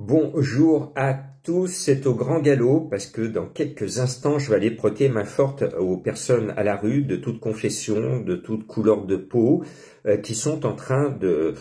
Bonjour à tous, c'est au grand galop parce que dans quelques instants je vais aller prêter main forte aux personnes à la rue de toute confession, de toute couleur de peau qui sont en train de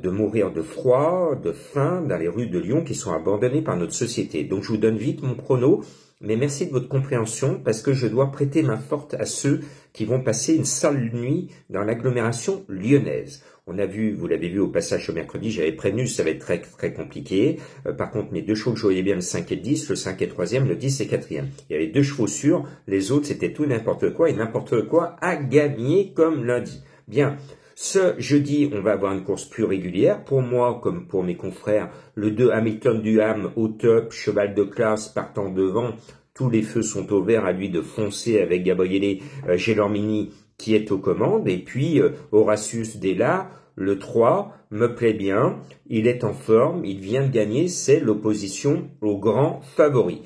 mourir de froid, de faim dans les rues de Lyon, qui sont abandonnées par notre société. Donc je vous donne vite mon prono, mais merci de votre compréhension parce que je dois prêter main forte à ceux qui vont passer une sale nuit dans l'agglomération lyonnaise. On a vu, vous l'avez vu au passage au mercredi, j'avais prévenu, ça va être très compliqué. Par contre, mes deux chevaux que je voyais bien, le 5 et le 10, le 5 et 3e, le 10 et 4e. Il y avait deux chevaux sûrs, les autres c'était tout n'importe quoi, et n'importe quoi à gagner comme lundi. Bien, ce jeudi, on va avoir une course plus régulière. Pour moi, comme pour mes confrères, le 2 Hamilton Duham au top, cheval de classe partant devant. Tous les feux sont au vert, à lui de foncer avec Gabriele Gelormini qui est aux commandes. Et puis Horatius Della, le 3, me plaît bien. Il est en forme, il vient de gagner, c'est l'opposition au grand favori.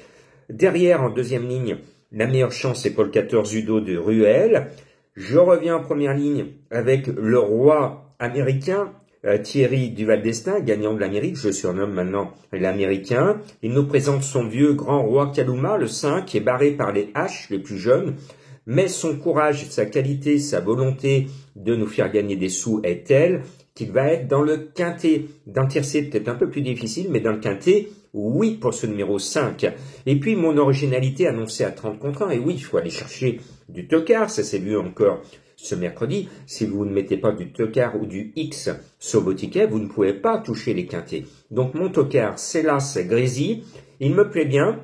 Derrière, en deuxième ligne, la meilleure chance, c'est Paul 14 Udo de Ruel. Je reviens en première ligne avec le roi américain, Thierry Duval d'Estaing, gagnant de l'Amérique, je surnomme maintenant l'Américain. Il nous présente son vieux grand roi Kaluma, le 5, qui est barré par les H, les plus jeunes. Mais son courage, sa qualité, sa volonté de nous faire gagner des sous est telle qu'il va être dans le quintet. Dans le tiercé, peut-être un peu plus difficile, mais dans le quintet, oui, pour ce numéro 5. Et puis, mon originalité annoncée à 30 contre 1. Et oui, il faut aller chercher du tocard. Ça s'est vu encore ce mercredi. Si vous ne mettez pas du tocard ou du X sur vos tickets, vous ne pouvez pas toucher les quintets. Donc, mon tocard, c'est là, c'est Grésy. Il me plaît bien.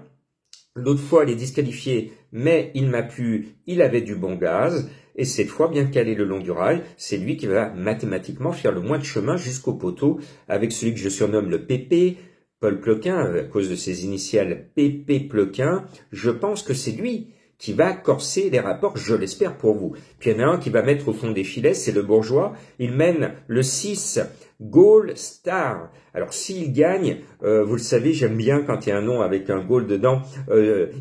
L'autre fois, il est disqualifié, mais il m'a plu, il avait du bon gaz. Et cette fois, bien calé le long du rail, c'est lui qui va mathématiquement faire le moins de chemin jusqu'au poteau avec celui que je surnomme le PP, Paul Ploquin, à cause de ses initiales PP Ploquin. Je pense que c'est lui qui va corser les rapports, je l'espère pour vous. Puis il y en a un qui va mettre au fond des filets, c'est le bourgeois. Il mène le 6, Goal Star. Alors s'il gagne, vous le savez, j'aime bien quand il y a un nom avec un goal dedans,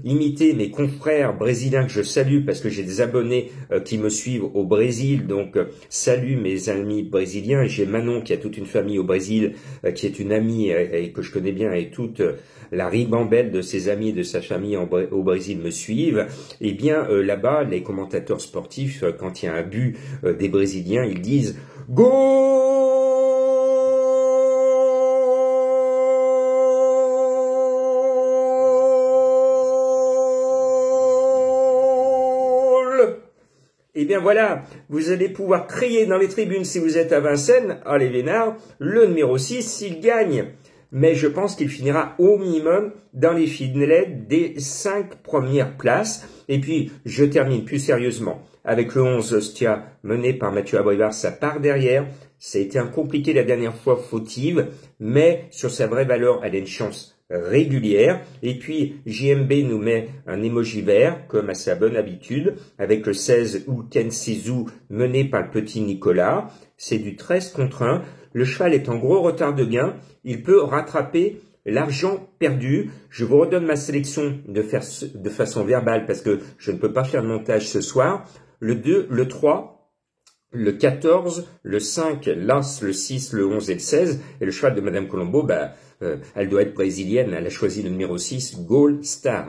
imiter mes confrères brésiliens que je salue parce que j'ai des abonnés qui me suivent au Brésil. Donc salut mes amis brésiliens. Et j'ai Manon qui a toute une famille au Brésil, qui est une amie et que je connais bien, et toute la ribambelle de ses amis et de sa famille au Brésil me suivent. Eh bien là-bas, les commentateurs sportifs, quand il y a un but des Brésiliens, ils disent « Goal !» Eh bien voilà, vous allez pouvoir crier dans les tribunes si vous êtes à Vincennes, allez Vénard, le numéro 6 s'il gagne. Mais je pense qu'il finira au minimum dans les filets des 5 premières places. Et puis, je termine plus sérieusement avec le 11 Ostia mené par Mathieu Abrivard, ça part derrière. Ça a été un compliqué la dernière fois, fautive, mais sur sa vraie valeur, elle a une chance régulière. Et puis JMB nous met un emoji vert comme à sa bonne habitude avec le 16 Ulken Sisu mené par le petit Nicolas. C'est du 13 contre 1. Le cheval est en gros retard de gain. Il peut rattraper l'argent perdu. Je vous redonne ma sélection de façon verbale parce que je ne peux pas faire le montage ce soir. Le 2, le 3, le 14, le 5, l'As, le 6, le 11 et le 16. Et le cheval de Madame Colombo, elle doit être brésilienne. Elle a choisi le numéro 6, Goal Star.